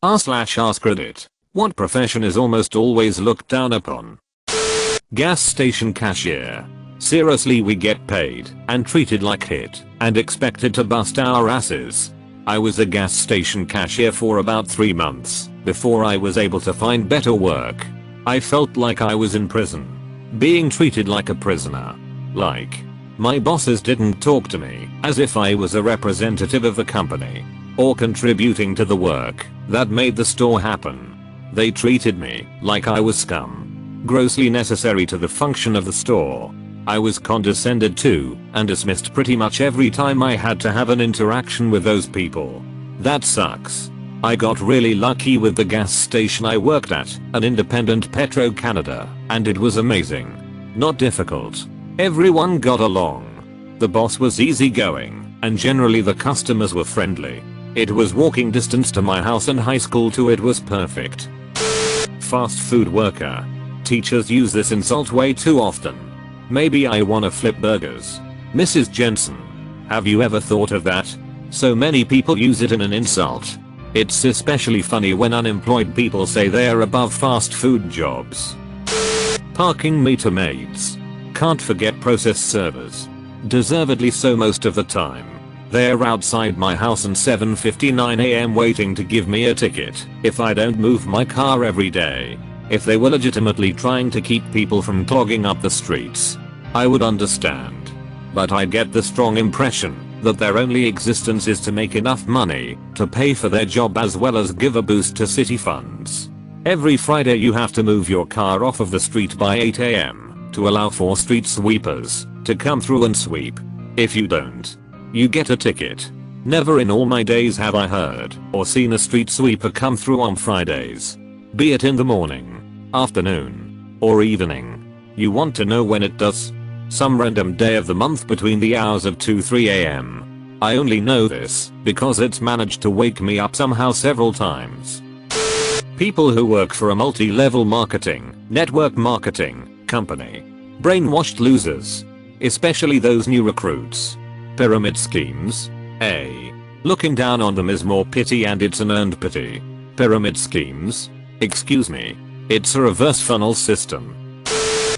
r/AskReddit. What profession is almost always looked down upon? Gas station cashier. Seriously, we get paid and treated like hit and expected to bust our asses. I was a gas station cashier for about 3 months before I was able to find better work. I felt like I was in prison, being treated like a prisoner. Like, my bosses didn't talk to me as if I was a representative of the company or contributing to the work that made the store happen. They treated me like I was scum, grossly necessary to the function of the store. I was condescended to and dismissed pretty much every time I had to have an interaction with those people. That sucks. I got really lucky with the gas station I worked at, an independent Petro-Canada, and it was amazing. Not difficult. Everyone got along. The boss was easygoing, and generally the customers were friendly. It was walking distance to my house and high school too. It was perfect. Fast food worker. Teachers use this insult way too often. Maybe I wanna flip burgers. Mrs. Jensen. Have you ever thought of that? So many people use it in an insult. It's especially funny when unemployed people say they are above fast food jobs. Parking meter maids. Can't forget process servers. Deservedly so most of the time. They're outside my house at 7:59 AM waiting to give me a ticket if I don't move my car every day. If they were legitimately trying to keep people from clogging up the streets, I would understand. But I get the strong impression that their only existence is to make enough money to pay for their job as well as give a boost to city funds. Every Friday you have to move your car off of the street by 8 AM to allow for street sweepers to come through and sweep. If you don't, you get a ticket. Never in all my days have I heard or seen a street sweeper come through on Fridays. Be it in the morning, afternoon, or evening. You want to know when it does? Some random day of the month between the hours of 2-3 AM. I only know this because it's managed to wake me up somehow several times. People who work for a multi-level marketing, network marketing company. Brainwashed losers. Especially those new recruits. Pyramid schemes. A. Looking down on them is more pity, and it's an earned pity. Pyramid schemes? Excuse me. It's a reverse funnel system.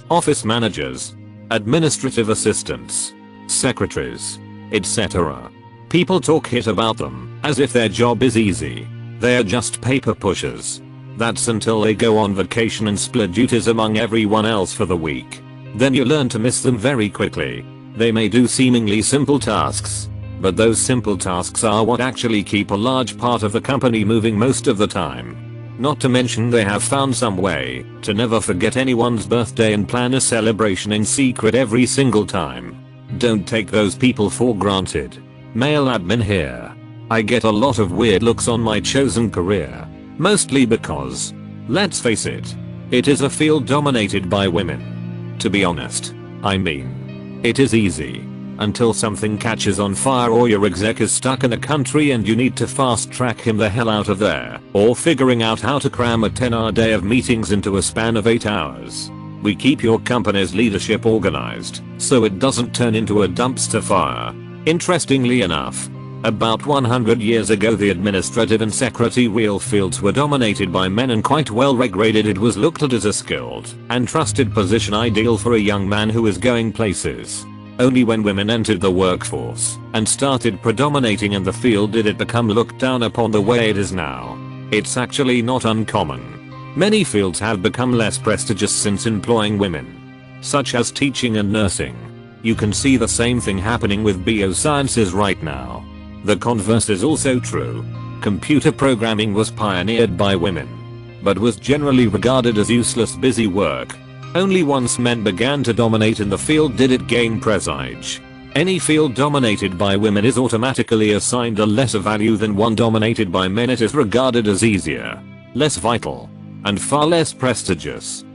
Office managers. Administrative assistants. Secretaries. etc. People talk hit about them as if their job is easy. They're just paper pushers. That's until they go on vacation and split duties among everyone else for the week. Then you learn to miss them very quickly. They may do seemingly simple tasks, but those simple tasks are what actually keep a large part of the company moving most of the time. Not to mention they have found some way to never forget anyone's birthday and plan a celebration in secret every single time. Don't take those people for granted. Male admin here. I get a lot of weird looks on my chosen career. Mostly because, let's face it, it is a field dominated by women. To be honest, I mean, it is easy. Until something catches on fire or your exec is stuck in a country and you need to fast track him the hell out of there, or figuring out how to cram a 10-hour day of meetings into a span of 8 hours. We keep your company's leadership organized so it doesn't turn into a dumpster fire. Interestingly enough, about 100 years ago the administrative and secretarial fields were dominated by men and quite well regulated. It was looked at as a skilled and trusted position ideal for a young man who is going places. Only when women entered the workforce and started predominating in the field did it become looked down upon the way it is now. It's actually not uncommon. Many fields have become less prestigious since employing women, such as teaching and nursing. You can see the same thing happening with biosciences right now. The converse is also true. Computer programming was pioneered by women, but was generally regarded as useless busy work. Only once men began to dominate in the field did it gain prestige. Any field dominated by women is automatically assigned a lesser value than one dominated by men. It is regarded as easier, less vital, and far less prestigious.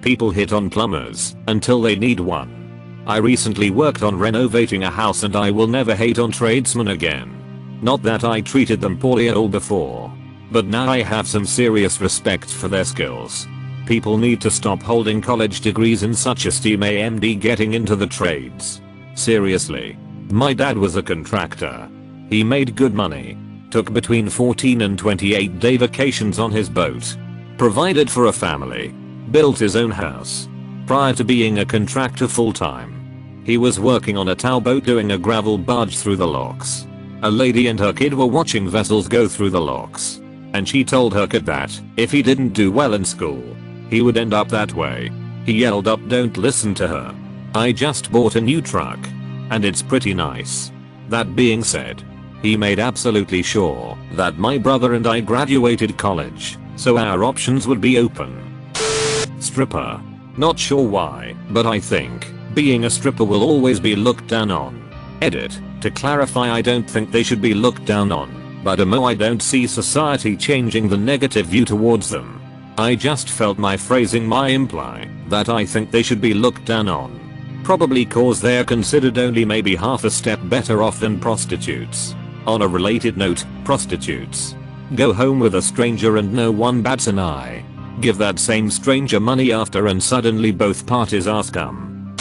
People hit on plumbers until they need one. I recently worked on renovating a house and I will never hate on tradesmen again. Not that I treated them poorly at all before, but now I have some serious respect for their skills. People need to stop holding college degrees in such esteem. AMD getting into the trades. Seriously. My dad was a contractor. He made good money, took between 14 and 28 day vacations on his boat, provided for a family, built his own house. Prior to being a contractor full-time, he was working on a towboat doing a gravel barge through the locks. A lady and her kid were watching vessels go through the locks, and she told her kid that if he didn't do well in school, he would end up that way. He yelled up, "Don't listen to her. I just bought a new truck, and it's pretty nice." That being said, he made absolutely sure that my brother and I graduated college, so our options would be open. Stripper. Not sure why, but I think being a stripper will always be looked down on. Edit. To clarify, I don't think they should be looked down on, but I don't see society changing the negative view towards them. I just felt my phrasing might imply that I think they should be looked down on. Probably cause they're considered only maybe half a step better off than prostitutes. On a related note, prostitutes go home with a stranger and no one bats an eye. Give that same stranger money after and suddenly both parties are scum.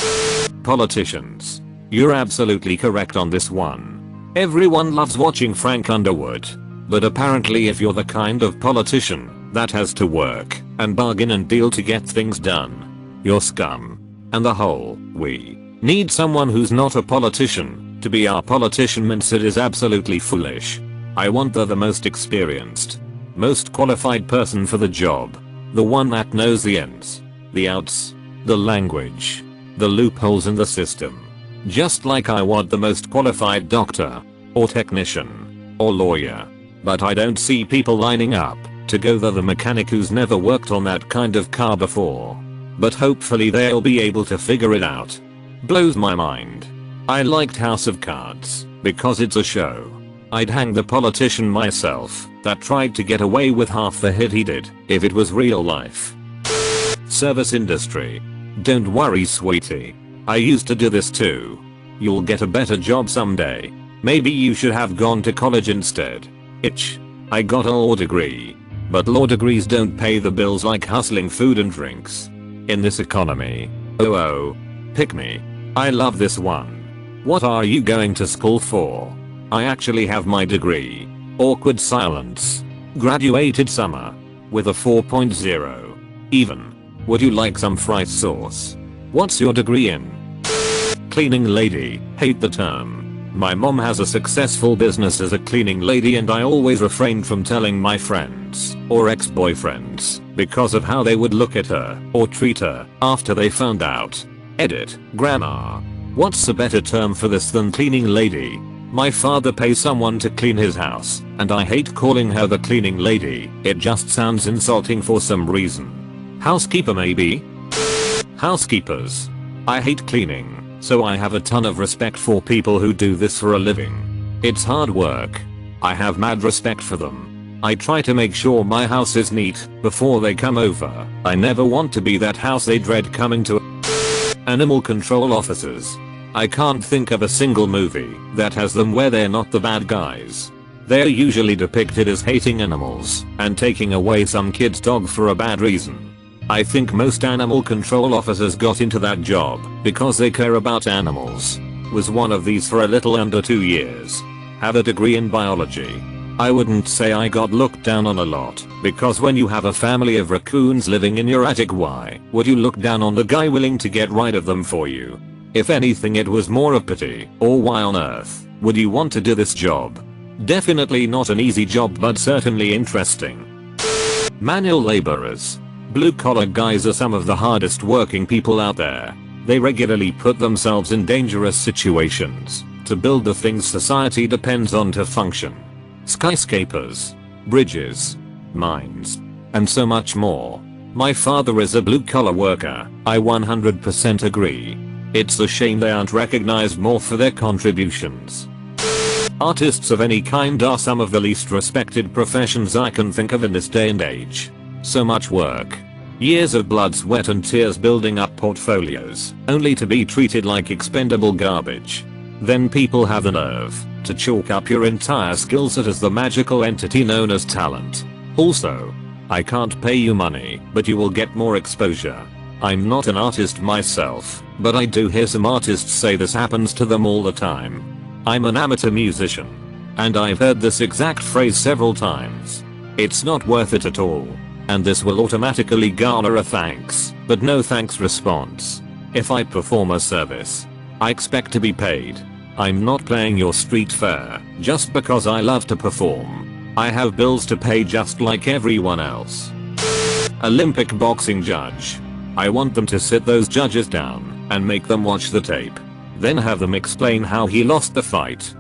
Politicians. You're absolutely correct on this one. Everyone loves watching Frank Underwood, but apparently if you're the kind of politician that has to work and bargain and deal to get things done, you're scum. And the whole "we need someone who's not a politician to be our politician" mindset is absolutely foolish. I want the most experienced, most qualified person for the job. The one that knows the ins, the outs, the language, the loopholes in the system. Just like I want the most qualified doctor, or technician, or lawyer. But I don't see people lining up to go the mechanic who's never worked on that kind of car before. But hopefully they'll be able to figure it out. Blows my mind. I liked House of Cards because it's a show. I'd hang the politician myself that tried to get away with half the hit he did if it was real life. Service industry. Don't worry, sweetie. I used to do this too. You'll get a better job someday. Maybe you should have gone to college instead. I got a law degree. But law degrees don't pay the bills like hustling food and drinks. In this economy. Oh, pick me. I love this one. What are you going to school for? I actually have my degree. Awkward silence. Graduated summer. With a 4.0. Even. Would you like some fries sauce? What's your degree in? Cleaning lady. Hate the term. My mom has a successful business as a cleaning lady and I always refrained from telling my friends or ex-boyfriends because of how they would look at her or treat her after they found out. Edit. Grammar. What's a better term for this than cleaning lady? My father pays someone to clean his house and I hate calling her the cleaning lady. It just sounds insulting for some reason. Housekeeper maybe? Housekeepers. I hate cleaning. So I have a ton of respect for people who do this for a living. It's hard work. I have mad respect for them. I try to make sure my house is neat before they come over. I never want to be that house they dread coming to. Animal control officers. I can't think of a single movie that has them where they're not the bad guys. They're usually depicted as hating animals and taking away some kid's dog for a bad reason. I think most animal control officers got into that job because they care about animals. Was one of these for a little under 2 years. Have a degree in biology. I wouldn't say I got looked down on a lot, because when you have a family of raccoons living in your attic, why would you look down on the guy willing to get rid of them for you? If anything, it was more of pity, or why on earth would you want to do this job? Definitely not an easy job, but certainly interesting. Manual laborers. Blue collar guys are some of the hardest working people out there. They regularly put themselves in dangerous situations to build the things society depends on to function. Skyscrapers, bridges, mines, and so much more. My father is a blue collar worker. I 100% agree. It's a shame they aren't recognized more for their contributions. Artists of any kind are some of the least respected professions I can think of in this day and age. So much work. Years of blood, sweat and tears building up portfolios, only to be treated like expendable garbage. Then people have the nerve to chalk up your entire skill set as the magical entity known as talent. Also, I can't pay you money, but you will get more exposure. I'm not an artist myself, but I do hear some artists say this happens to them all the time. I'm an amateur musician. And I've heard this exact phrase several times. It's not worth it at all. And this will automatically garner a thanks, but no thanks response. If I perform a service, I expect to be paid. I'm not playing your street fair just because I love to perform. I have bills to pay just like everyone else. Olympic boxing judge. I want them to sit those judges down and make them watch the tape. Then have them explain how he lost the fight.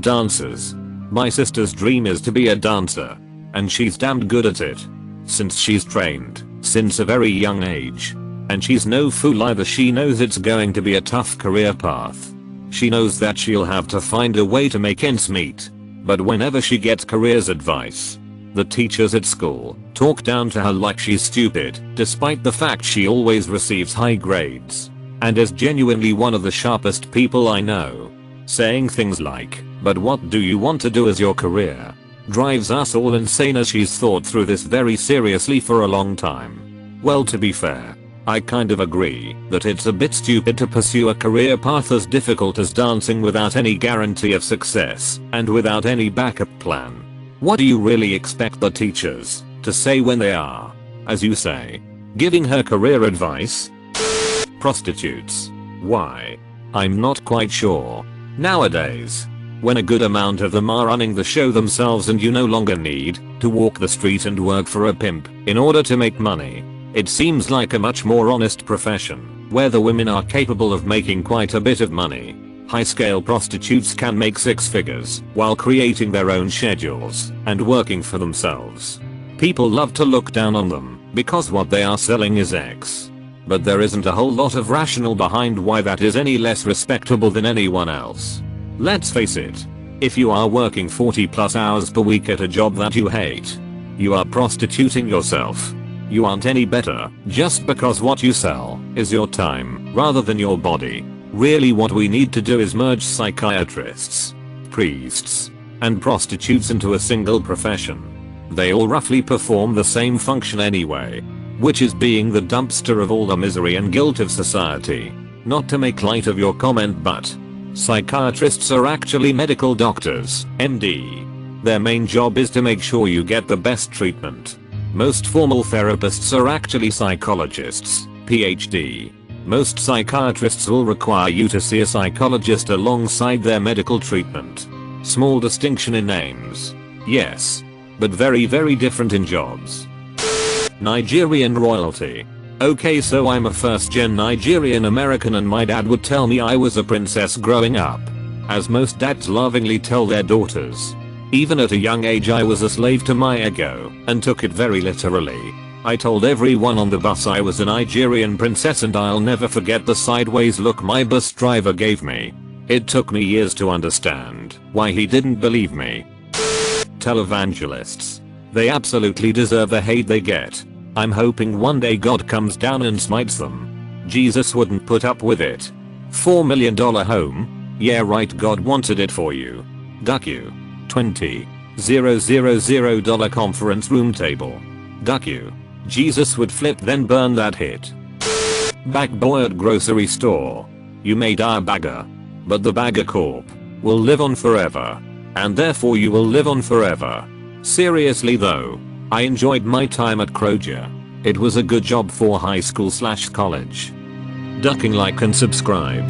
Dancers. My sister's dream is to be a dancer. And she's damned good at it. Since she's trained since a very young age. And she's no fool either. She knows it's going to be a tough career path. She knows that she'll have to find a way to make ends meet. But whenever she gets careers advice, the teachers at school talk down to her like she's stupid, despite the fact she always receives high grades. And is genuinely one of the sharpest people I know. Saying things like, "But what do you want to do as your career?" drives us all insane, as she's thought through this very seriously for a long time. Well, to be fair, I kind of agree that it's a bit stupid to pursue a career path as difficult as dancing without any guarantee of success and without any backup plan. What do you really expect the teachers to say when they are, as you say, giving her career advice? Prostitutes. Why? I'm not quite sure. Nowadays, when a good amount of them are running the show themselves and you no longer need to walk the street and work for a pimp in order to make money, it seems like a much more honest profession, where the women are capable of making quite a bit of money. High-scale prostitutes can make six figures while creating their own schedules and working for themselves. People love to look down on them because what they are selling is X. But there isn't a whole lot of rationale behind why that is any less respectable than anyone else. Let's face it, if you are working 40+ hours per week at a job that you hate, you are prostituting yourself. You aren't any better just because what you sell is your time rather than your body. Really, what we need to do is merge psychiatrists, priests, and prostitutes into a single profession. They all roughly perform the same function anyway, which is being the dumpster of all the misery and guilt of society. Not to make light of your comment, but psychiatrists are actually medical doctors, MD. Their main job is to make sure you get the best treatment. Most formal therapists are actually psychologists, PhD. Most psychiatrists will require you to see a psychologist alongside their medical treatment. Small distinction in names. Yes. But very different in jobs. Nigerian royalty. Okay, so I'm a first-gen Nigerian American and my dad would tell me I was a princess growing up. As most dads lovingly tell their daughters. Even at a young age I was a slave to my ego and took it very literally. I told everyone on the bus I was a Nigerian princess, and I'll never forget the sideways look my bus driver gave me. It took me years to understand why he didn't believe me. Televangelists. They absolutely deserve the hate they get. I'm hoping one day God comes down and smites them. Jesus wouldn't put up with it. $4 million home? Yeah, right, God wanted it for you. Duck you. $20,000 conference room table. Duck you. Jesus would flip then burn that hit. Bag boy at grocery store. You may die a bagger, but the bagger corp will live on forever. And therefore you will live on forever. Seriously though, I enjoyed my time at Kroger. It was a good job for high school/college. Ducking, like and subscribe.